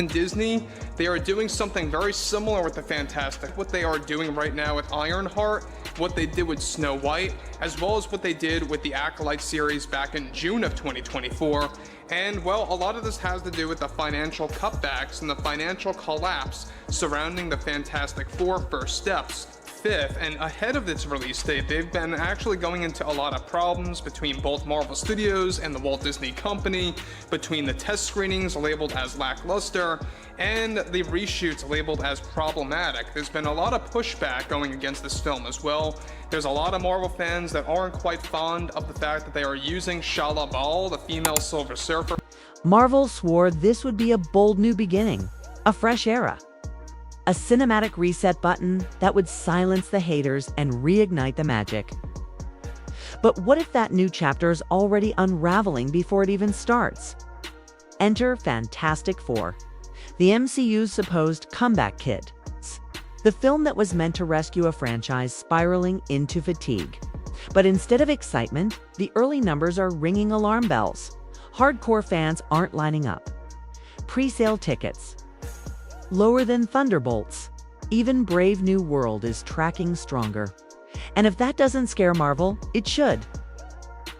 In Disney, they are doing something very similar with the Fantastic. What they are doing right now with Ironheart, what they did with Snow White, as well as what they did with the Acolyte series back in June of 2024. And well, a lot of this has to do with the financial cutbacks and the financial collapse surrounding the Fantastic Four First Steps. Fifth, and ahead of its release date, they've been actually going into a lot of problems between both Marvel Studios and the Walt Disney Company, between the test screenings labeled as lackluster and the reshoots labeled as problematic. There's been a lot of pushback going against this film as well. There's a lot of Marvel fans that aren't quite fond of the fact that they are using Shala Bal, the female Silver Surfer. Marvel swore this would be a bold new beginning, a fresh era. A cinematic reset button that would silence the haters and reignite the magic. But what if that new chapter is already unraveling before it even starts? Enter Fantastic Four, the MCU's supposed comeback kid. The film that was meant to rescue a franchise spiraling into fatigue. But instead of excitement, the early numbers are ringing alarm bells. Hardcore fans aren't lining up. Pre-sale tickets lower than Thunderbolts. Even Brave New World is tracking stronger. And if that doesn't scare Marvel, it should.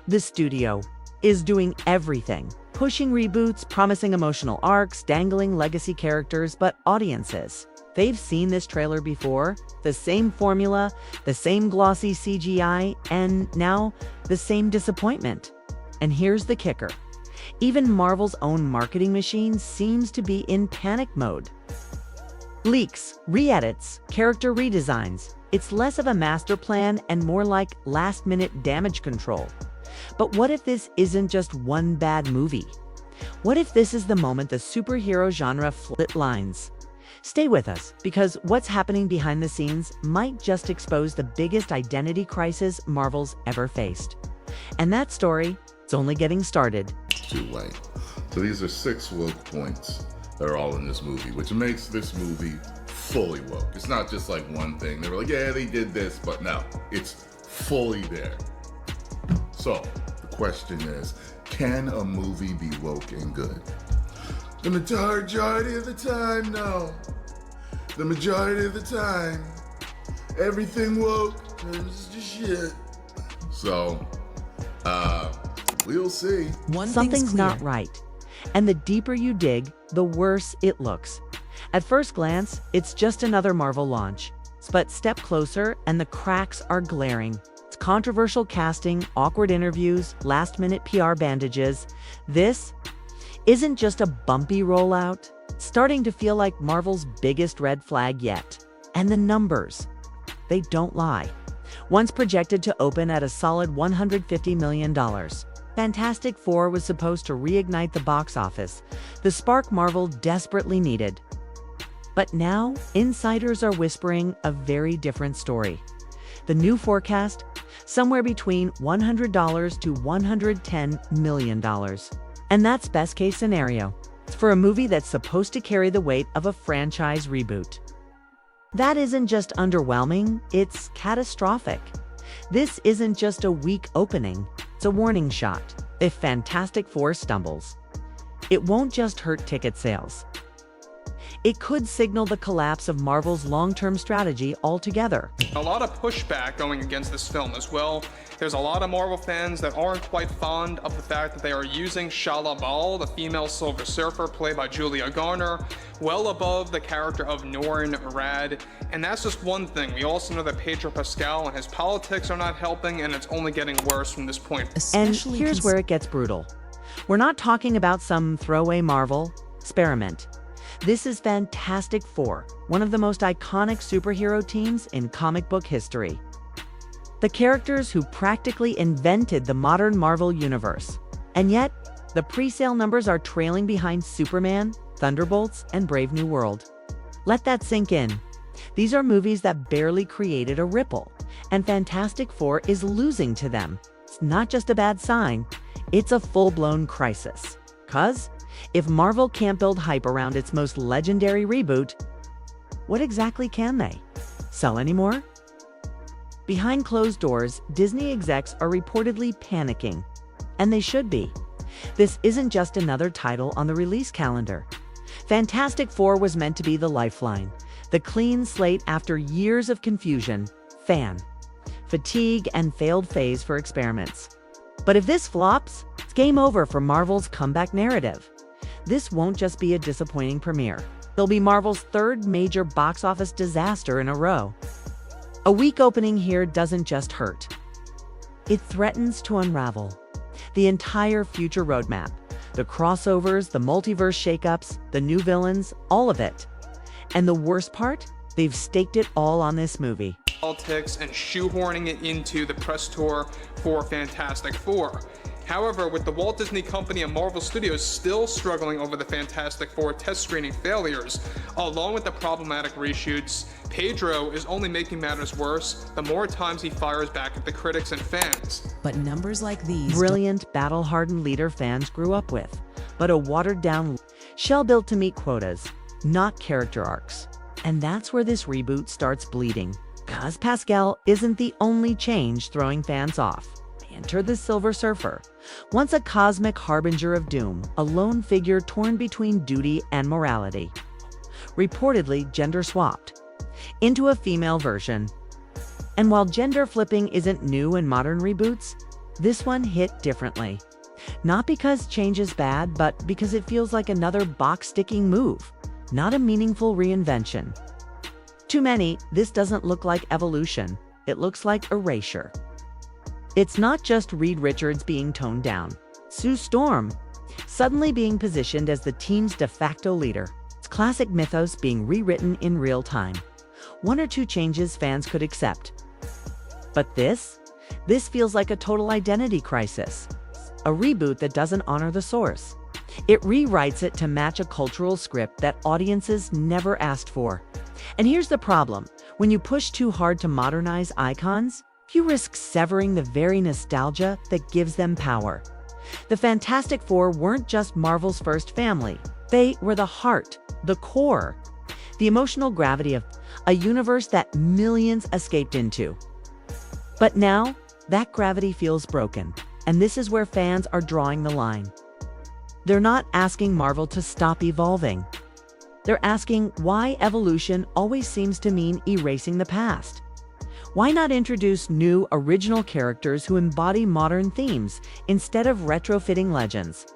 The studio is doing everything, pushing reboots, promising emotional arcs, dangling legacy characters, but audiences, they've seen this trailer before, the same formula, the same glossy CGI, and now the same disappointment. And here's the kicker. Even Marvel's own marketing machine seems to be in panic mode. Leaks, re-edits, character redesigns. It's less of a master plan and more like last-minute damage control. But what if this isn't just one bad movie? What if this is the moment the superhero genre flatlines? Stay with us, because what's happening behind the scenes might just expose the biggest identity crisis Marvel's ever faced. And that story, it's only getting started. Too late. So these are 6 woke points that are all in this movie, which makes this movie fully woke. It's not just like one thing. They were like, yeah, they did this, but no, it's fully there. So the question is, can a movie be woke and good? The majority of the time, no. The majority of the time, everything woke is just shit. So, we'll see. Something's not right. And the deeper you dig, the worse it looks. At first glance, it's just another Marvel launch. But step closer and the cracks are glaring. It's controversial casting, awkward interviews, last-minute PR bandages. This isn't just a bumpy rollout. It's starting to feel like Marvel's biggest red flag yet. And the numbers, they don't lie. Once projected to open at a solid $150 million. Fantastic Four was supposed to reignite the box office, the spark Marvel desperately needed. But now, insiders are whispering a very different story. The new forecast, somewhere between $100 to $110 million. And that's best case scenario. It's for a movie that's supposed to carry the weight of a franchise reboot. That isn't just underwhelming, it's catastrophic. This isn't just a weak opening, it's a warning shot. If Fantastic Four stumbles, it won't just hurt ticket sales. It could signal the collapse of Marvel's long-term strategy altogether. A lot of pushback going against this film as well. There's a lot of Marvel fans that aren't quite fond of the fact that they are using Shala Bal, the female Silver Surfer played by Julia Garner, well above the character of Norrin Radd. And that's just one thing. We also know that Pedro Pascal and his politics are not helping, and it's only getting worse from this point. And here's where it gets brutal. We're not talking about some throwaway Marvel experiment. This is Fantastic Four, one of the most iconic superhero teams in comic book history. The characters who practically invented the modern Marvel universe. And yet, the pre-sale numbers are trailing behind Superman, Thunderbolts, and Brave New World. Let that sink in. These are movies that barely created a ripple, and Fantastic Four is losing to them. It's not just a bad sign, it's a full-blown crisis. 'Cause if Marvel can't build hype around its most legendary reboot, what exactly can they? Sell anymore? Behind closed doors, Disney execs are reportedly panicking. And they should be. This isn't just another title on the release calendar. Fantastic Four was meant to be the lifeline, the clean slate after years of confusion, fan fatigue, and failed phase for experiments. But if this flops, it's game over for Marvel's comeback narrative. This won't just be a disappointing premiere. It'll be Marvel's third major box office disaster in a row. A weak opening here doesn't just hurt. It threatens to unravel the entire future roadmap. The crossovers, the multiverse shakeups, the new villains, all of it. And the worst part? They've staked it all on this movie. Politics and shoehorning it into the press tour for Fantastic Four. However, with the Walt Disney Company and Marvel Studios still struggling over the Fantastic Four test screening failures, along with the problematic reshoots, Pedro is only making matters worse the more times he fires back at the critics and fans. But numbers like these... Brilliant, battle-hardened leader fans grew up with, but a watered-down shell built to meet quotas, not character arcs. And that's where this reboot starts bleeding. Because Pascal isn't the only change throwing fans off. Enter the Silver Surfer. Once a cosmic harbinger of doom, a lone figure torn between duty and morality. Reportedly gender-swapped into a female version. And while gender flipping isn't new in modern reboots, this one hit differently. Not because change is bad, but because it feels like another box-sticking move, not a meaningful reinvention. To many, this doesn't look like evolution. It looks like erasure. It's not just Reed Richards being toned down. Sue Storm suddenly being positioned as the team's de facto leader. It's classic mythos being rewritten in real time. One or two changes fans could accept. But this feels like a total identity crisis. A reboot that doesn't honor the source. It rewrites it to match a cultural script that audiences never asked for. And here's the problem. When you push too hard to modernize icons, you risk severing the very nostalgia that gives them power. The Fantastic Four weren't just Marvel's first family. They were the heart, the core, the emotional gravity of a universe that millions escaped into. But now, that gravity feels broken, and this is where fans are drawing the line. They're not asking Marvel to stop evolving. They're asking why evolution always seems to mean erasing the past. Why not introduce new, original characters who embody modern themes instead of retrofitting legends?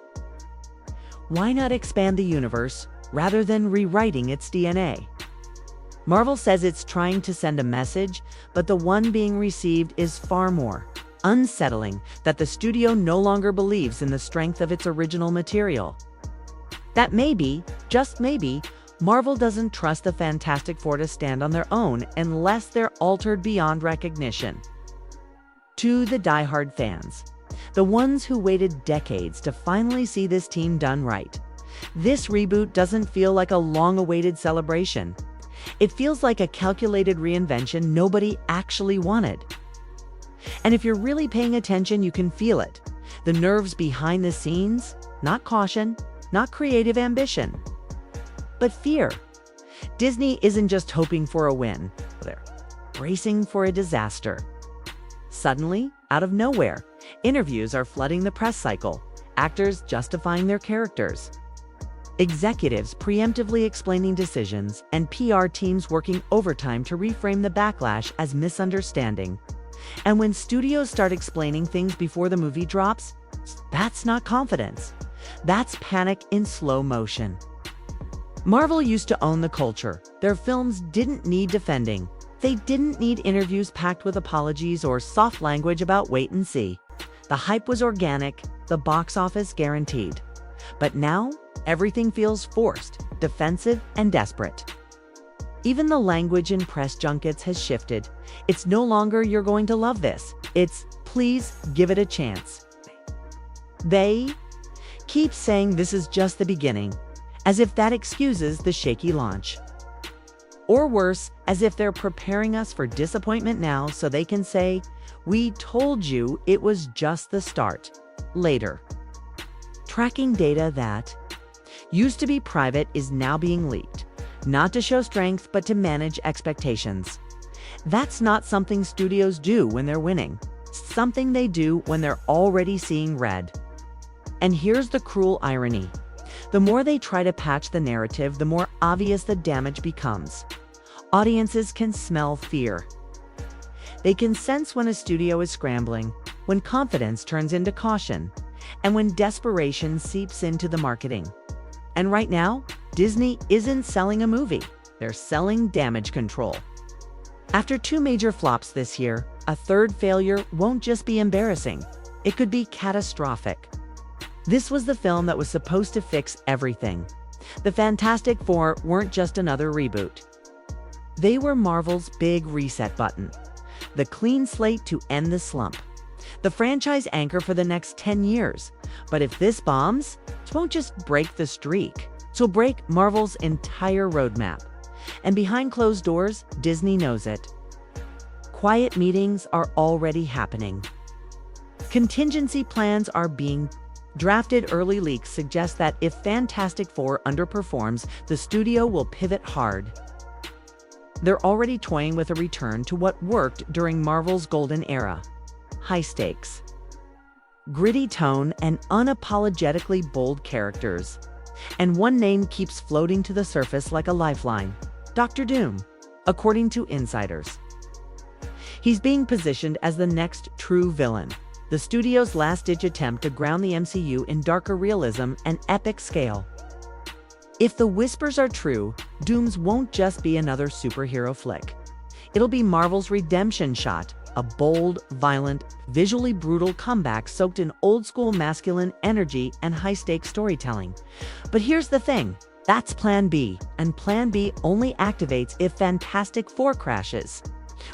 Why not expand the universe rather than rewriting its DNA? Marvel says it's trying to send a message, but the one being received is far more unsettling, that the studio no longer believes in the strength of its original material. That maybe, just maybe, Marvel doesn't trust the Fantastic Four to stand on their own unless they're altered beyond recognition. To the diehard fans, the ones who waited decades to finally see this team done right, this reboot doesn't feel like a long-awaited celebration. It feels like a calculated reinvention nobody actually wanted. And if you're really paying attention, you can feel it. The nerves behind the scenes, not caution, not creative ambition, but fear. Disney isn't just hoping for a win, they're bracing for a disaster. Suddenly, out of nowhere, interviews are flooding the press cycle, actors justifying their characters, executives preemptively explaining decisions, and PR teams working overtime to reframe the backlash as misunderstanding. And when studios start explaining things before the movie drops, that's not confidence. That's panic in slow motion. Marvel used to own the culture. Their films didn't need defending. They didn't need interviews packed with apologies or soft language about wait and see. The hype was organic, the box office guaranteed. But now, everything feels forced, defensive, and desperate. Even the language in press junkets has shifted. It's no longer "you're going to love this." It's "please give it a chance." They keep saying this is just the beginning, as if that excuses the shaky launch. Or worse, as if they're preparing us for disappointment now so they can say, "We told you it was just the start," later. Tracking data that used to be private is now being leaked, not to show strength, but to manage expectations. That's not something studios do when they're winning. It's something they do when they're already seeing red. And here's the cruel irony. The more they try to patch the narrative, the more obvious the damage becomes. Audiences can smell fear. They can sense when a studio is scrambling, when confidence turns into caution, and when desperation seeps into the marketing. And right now, Disney isn't selling a movie, they're selling damage control. After 2 major flops this year, a third failure won't just be embarrassing, it could be catastrophic. This was the film that was supposed to fix everything. The Fantastic Four weren't just another reboot. They were Marvel's big reset button, the clean slate to end the slump, the franchise anchor for the next 10 years. But if this bombs, it won't just break the streak, it'll break Marvel's entire roadmap. And behind closed doors, Disney knows it. Quiet meetings are already happening. Contingency plans are being drafted. Early leaks suggest that if Fantastic Four underperforms, the studio will pivot hard. They're already toying with a return to what worked during Marvel's golden era: high stakes, gritty tone, and unapologetically bold characters. And one name keeps floating to the surface like a lifeline: Doctor Doom, according to insiders. He's being positioned as the next true villain, the studio's last-ditch attempt to ground the MCU in darker realism and epic scale. If the whispers are true, Doom's won't just be another superhero flick. It'll be Marvel's redemption shot, a bold, violent, visually brutal comeback soaked in old-school masculine energy and high-stakes storytelling. But here's the thing, that's Plan B, and Plan B only activates if Fantastic Four crashes.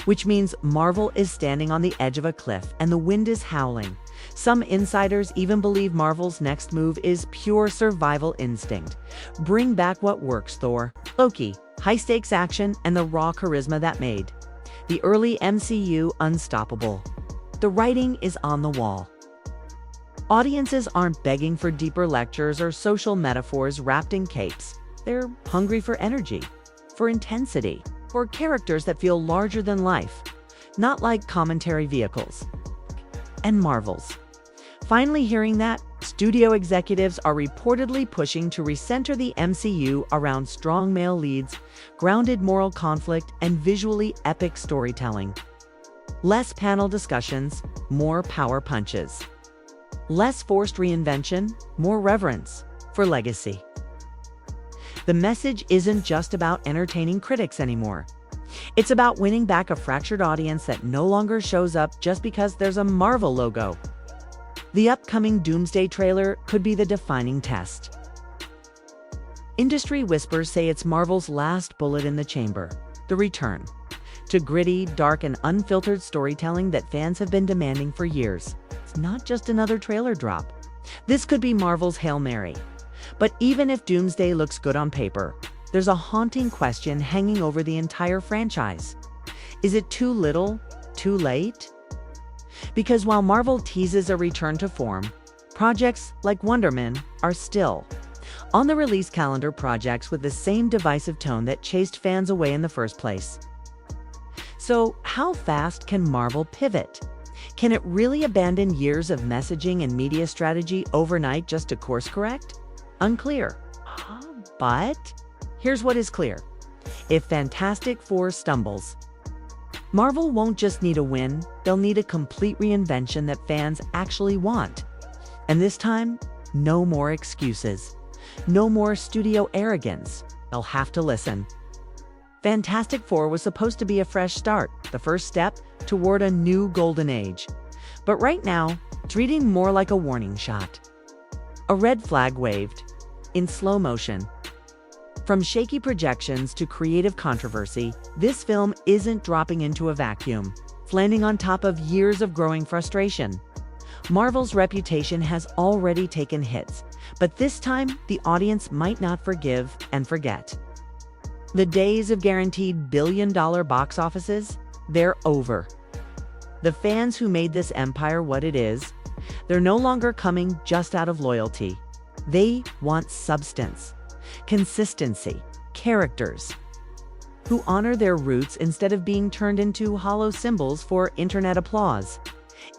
Which means Marvel is standing on the edge of a cliff and the wind is howling. Some insiders even believe Marvel's next move is pure survival instinct. Bring back what works, Thor, Loki, high-stakes action, and the raw charisma that made the early MCU unstoppable. The writing is on the wall. Audiences aren't begging for deeper lectures or social metaphors wrapped in capes. They're hungry for energy, for intensity, for characters that feel larger than life, not like commentary vehicles. And Marvel's finally hearing that, studio executives are reportedly pushing to recenter the MCU around strong male leads, grounded moral conflict, and visually epic storytelling. Less panel discussions, more power punches. Less forced reinvention, more reverence for legacy. The message isn't just about entertaining critics anymore. It's about winning back a fractured audience that no longer shows up just because there's a Marvel logo. The upcoming Doomsday trailer could be the defining test. Industry whispers say it's Marvel's last bullet in the chamber, the return to gritty, dark, and unfiltered storytelling that fans have been demanding for years. It's not just another trailer drop. This could be Marvel's Hail Mary. But even if Doomsday looks good on paper, there's a haunting question hanging over the entire franchise. Is it too little, too late? Because while Marvel teases a return to form, projects like Wonder Woman are still on the release calendar, projects with the same divisive tone that chased fans away in the first place. So how fast can Marvel pivot? Can it really abandon years of messaging and media strategy overnight just to course correct? Unclear. But here's what is clear. If Fantastic Four stumbles, Marvel won't just need a win, they'll need a complete reinvention that fans actually want. And this time, no more excuses. No more studio arrogance. They'll have to listen. Fantastic Four was supposed to be a fresh start, the first step toward a new golden age. But right now, it's reading more like a warning shot. A red flag waved, in slow motion. From shaky projections to creative controversy, this film isn't dropping into a vacuum. It's landing on top of years of growing frustration. Marvel's reputation has already taken hits, but this time, the audience might not forgive and forget. The days of guaranteed billion-dollar box offices, they're over. The fans who made this empire what it is, they're no longer coming just out of loyalty. They want substance, consistency, characters who honor their roots instead of being turned into hollow symbols for internet applause.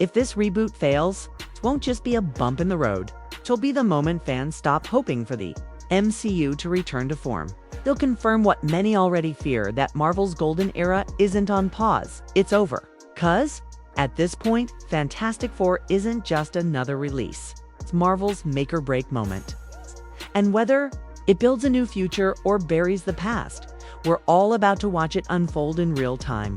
If this reboot fails, it won't just be a bump in the road. It'll be the moment fans stop hoping for the MCU to return to form. They'll confirm what many already fear, that Marvel's golden era isn't on pause, it's over. 'Cause, at this point, Fantastic Four isn't just another release. It's Marvel's make-or-break moment. And whether it builds a new future or buries the past, we're all about to watch it unfold in real time.